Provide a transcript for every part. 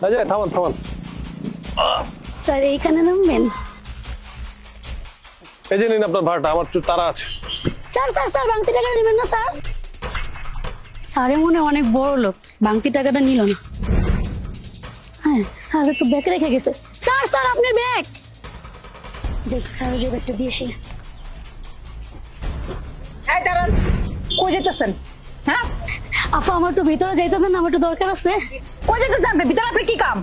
থামান থামান। স্যার এইখানে নামবেন? এই যে নিন আপনার ভাড়াটা, আমার একটু তাড়া আছে। স্যার স্যার স্যার বাংতি টাকাটা নেবেন না স্যার? স্যারে মনে অনেক বড় লোক, বাংতি টাকাটা নিল না। হ্যাঁ স্যার তো ব্যাগ রেখে গেছে। স্যার স্যার আপনার ব্যাগ। যে স্যার যে ব্যাগটা দিয়েছি। এই দাঁড়ান, কই যেতেছেন? হ্যাঁ আপা আমার একটু ভিতরে যাইতে দেন না, আমার একটু দরকার আছে। কই যেতেছেন? আপনি ভিতরে আপনার কি কাম?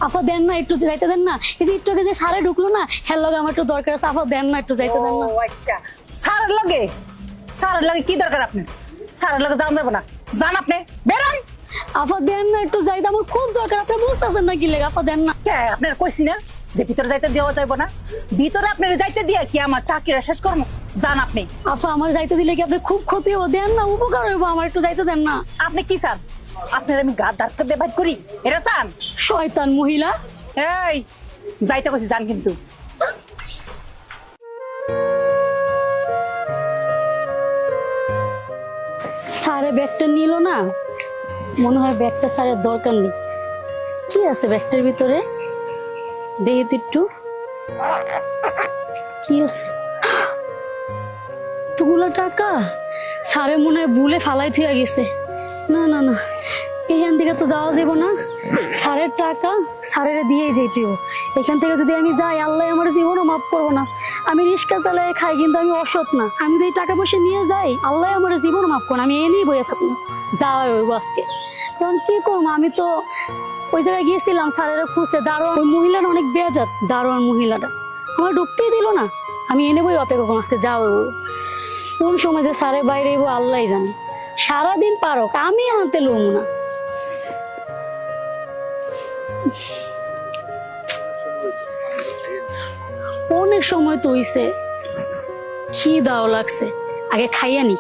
আপা দেন না, একটু যাইতে দেন না। এই যে একটু আগে যে স্যারে ঢুকলো না, হ্যাঁ লগে আমার একটু দরকার আছে। আপা দেন না, একটু যাইতে দেন না। ও আচ্ছা, স্যারের লগে কি দরকার আপনার? স্যারের লগে যান যাবো না, যান আপনি বেরোন। আপা দেন না, একটু যাইতে আমার খুব দরকার। আপনি বুঝতেছেন না কি লেগে? আপা দেন না। কে আপনার কইছি না যে ভিতরে যাইতে দেওয়া যাইবো না? ভিতরে আপনার যাইতে দিয়ে কি আমার চাকরিটা শেষ করবো? যান আপনি। আপা আমার যাইতে দিলে কি আপনি খুব ক্ষতি হবো? দেন না, উপকার হইবো, আমার একটু যাইতে দেন না। আপনি কি চান? আপনার আমি গা দাঁড় দিয়ে বাইট করি, এটা চান? শয়তান মহিলা। এই যাইতে কইছি, যান কিন্তু। স্যারে ব্যাগটা নিল না, মনে হয় ব্যাগটা স্যারের দরকার নেই। কি আছে ব্যাগটার ভিতরে? দেখি তো একটু কি আছে। এতগুলো টাকা স্যারে মনে হয় ভুলে ফালাই থুয়া গেছে। না না না, এখান থেকে তো যাওয়া যাব না। স্যারের টাকা স্যারের দিয়েই যেতেও। এখান থেকে যদি আমি যাই, আল্লাহ আমার জীবনও মাফ করবো না। আমি রিক্সা চালাই খাই, কিন্তু আমি অসৎ না। আমি যদি টাকা পয়সা নিয়ে যাই, আল্লাহ আমার জীবনও মাফ করবো না। আমি এনেই বইয়ে থাকবো, যাওয়া হইব আজকে। তখন কি করবো? আমি তো ওই জায়গায় গিয়েছিলাম স্যারের খুঁজতে। দারোয়ান ওই মহিলাটা অনেক বেয়াজাত, দারোয়ান মহিলাটা আমার ঢুকতেই দিল না। আমি এনে বই অপেক্ষা করবো, আজকে যাও। কোন সময় যে স্যারের বাইরে এবো আল্লাহ জানে। সারাদিন পারো, আমি হাতে লড়বো না। অনেক সময় তো হইছে, খিদাও লাগছে। আগে খাইয়া নি,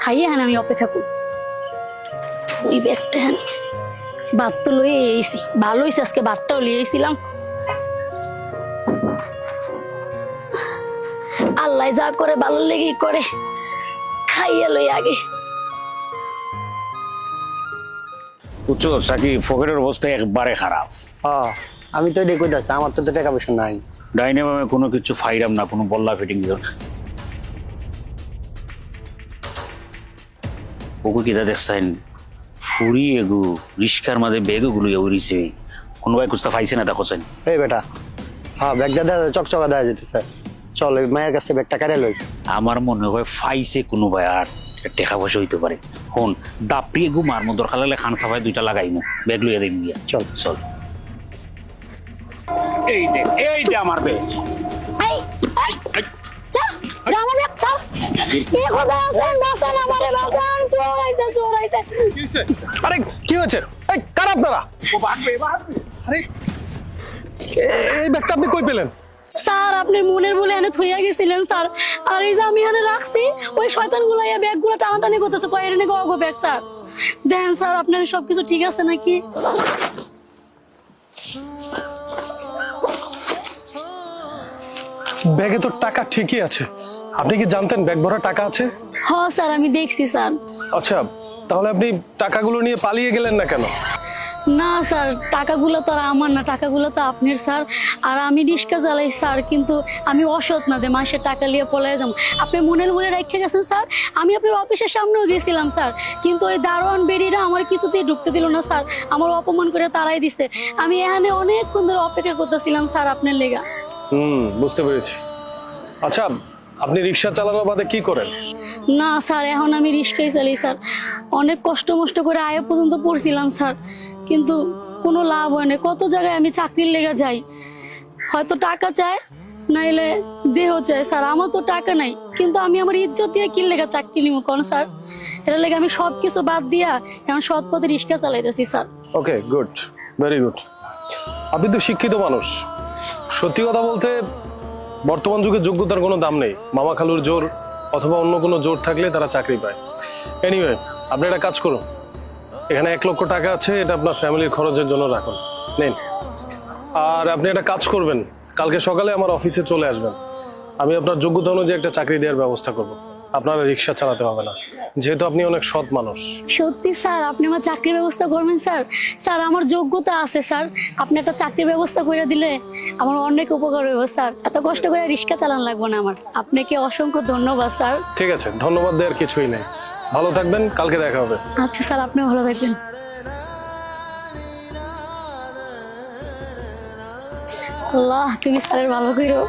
খাইয়ে হ্যাঁ আমি অপেক্ষা করি। ওই ব্যাগটা হ্যাঁ ভাত তো লইয়ে এসেছি, ভালো হয়েছে আজকে ভাতটাও লিয়ে এসেছিলাম। আল্লাহ যা করে ভালো লেগেই করে, খাইয়া লই আগে। বুঝছো সাকি, পকেটের অবস্থা একবারে খারাপ। আমি তো এটাই কইতাছি, আমার তো টাকা পয়সা নাই। ডাইনামে কোনো কিছু ফাইরাম না, কোনো বল্লা ফিটিং দিও না। ওকে কিতা দেখছেন? ফুরি এগু রিস্কার মাঝে ব্যাগ গুলো উড়িছে। কোনো ভাই কুস্তা ফাইছে না দেখছেন? এই বেটা, হ্যাঁ ব্যাগটা দেওয়া চকচকা দেওয়া যেতেছে। চল ওই মায়ের কাছে ব্যাগটা কারে লই। আমার মনে হয় ফাইছে কোনো ভাই, আর টাকা পয়সা হইতে পারে। হন দাপড়ি এগু মারমো, দরকার লাগলে খান সাফাই দুইটা লাগাইমু, ব্যাগ লইয়া দিন গিয়া। চল চল। এইটা আমার ব্যাগ। এই, এই, চা, যা আমার ব্যাগ, চা। কি খোদা আছেন, বাঁচান আমারে, বাঁচান। চোর আইছে, চোর আইছে। আরে কি হয়েছে? এই কার আপনারা? আরে এই ব্যাগটা আপনি কই পেলেন? স্যার আপনি মনের বলে এনে থইয়া গেছিলেন স্যার। আর এই যে আমি এনে রাখছি, ওই শয়তান গুলা এই ব্যাগ গুলা টানাটানি করতেছে, কয় এনে গো ব্যাগ। স্যার দেন স্যার, আপনার সবকিছু ঠিক আছে নাকি? ব্যাগে তো টাকা ঠিকই আছে। আপনি কি জানতেন ব্যাগ ভরা টাকা আছে? হ্যাঁ স্যার আমি দেখছি স্যার। আচ্ছা, তাহলে আপনি টাকাগুলো নিয়ে পালিয়ে গেলেন না কেন? না স্যার, টাকাগুলো তো আর আমার না, টাকাগুলো তো আপনার স্যার। আর আমি রিক্সা চালাই স্যার, কিন্তু আমি অসৎ না যে মাসের টাকা নিয়ে পলায় যাবো। আপনি মনের বলে রেখে গেছেন স্যার। আমি আপনার অফিসের সামনেও গেছিলাম স্যার, কিন্তু ওই দারোয়ান বেরিরা আমার কিছুতেই ঢুকতে দিল না স্যার। আমার অপমান করে তাড়াই দিছে। আমি এখানে অনেকক্ষণ ধরে অপেক্ষা করতেছিলাম স্যার আপনার লেগা। বুঝতে পেরেছি। আচ্ছা, আপনি রিক্সা চালানো বাদে কি করেন? না স্যার, এখন আমি রিক্সাই চালাই স্যার। অনেক কষ্ট মষ্ট করে আয় পর্যন্ত পড়ছিলাম স্যার, কিন্তু কোনো লাভ হয় না। কত জায়গায় আমি চাকরির লেগে যাই, হয়তো টাকা চায়, নাইলে দেহ চায় স্যার। আমার তো টাকা নাই, কিন্তু আমি আমার ইজ্জত দিয়ে কি লেগে চাকরি নিব কোন স্যার? এটা লেগে আমি সবকিছু বাদ দিয়া এখন সৎ পথে রিক্সা চালাইতেছি স্যার। ওকে, গুড, ভেরি গুড। আপনি তো শিক্ষিত মানুষ। সত্যি কথা বলতে বর্তমান যুগে যোগ্যতার কোনো দাম নেই। মামা খালুর জোর অথবা অন্য কোনো জোর থাকলে তারা চাকরি পায়। এনিওয়ে, আপনি একটা কাজ করুন, এখানে 1 লক্ষ টাকা আছে, এটা আপনার ফ্যামিলির খরচের জন্য রাখুন, নিন। আর আপনি একটা কাজ করবেন, কালকে সকালে আমার অফিসে চলে আসবেন। আমি আপনার যোগ্যতা অনুযায়ী একটা চাকরি দেওয়ার ব্যবস্থা করব। আপনার রিক্সা চালাতে হবে না, যেহেতু আপনি অনেক সৎ মানুষ। সত্যি স্যার, আপনি আমার চাকরির ব্যবস্থা করবেন স্যার? স্যার আমার যোগ্যতা আছে স্যার, আপনি একটা চাকরির ব্যবস্থা করে দিলে আমার অনেক উপকার হবে স্যার। এত কষ্ট করে রিক্সা চালান লাগবে না আমার। আপনাকে অসংখ্য ধন্যবাদ স্যার। ঠিক আছে, ধন্যবাদ দেওয়ার কিছুই নেই। ভালো থাকবেন, কালকে দেখা হবে। আচ্ছা স্যার, আপনি ভালো থাকবেন। আল্লাহ তুমি স্যারের ভালো করো।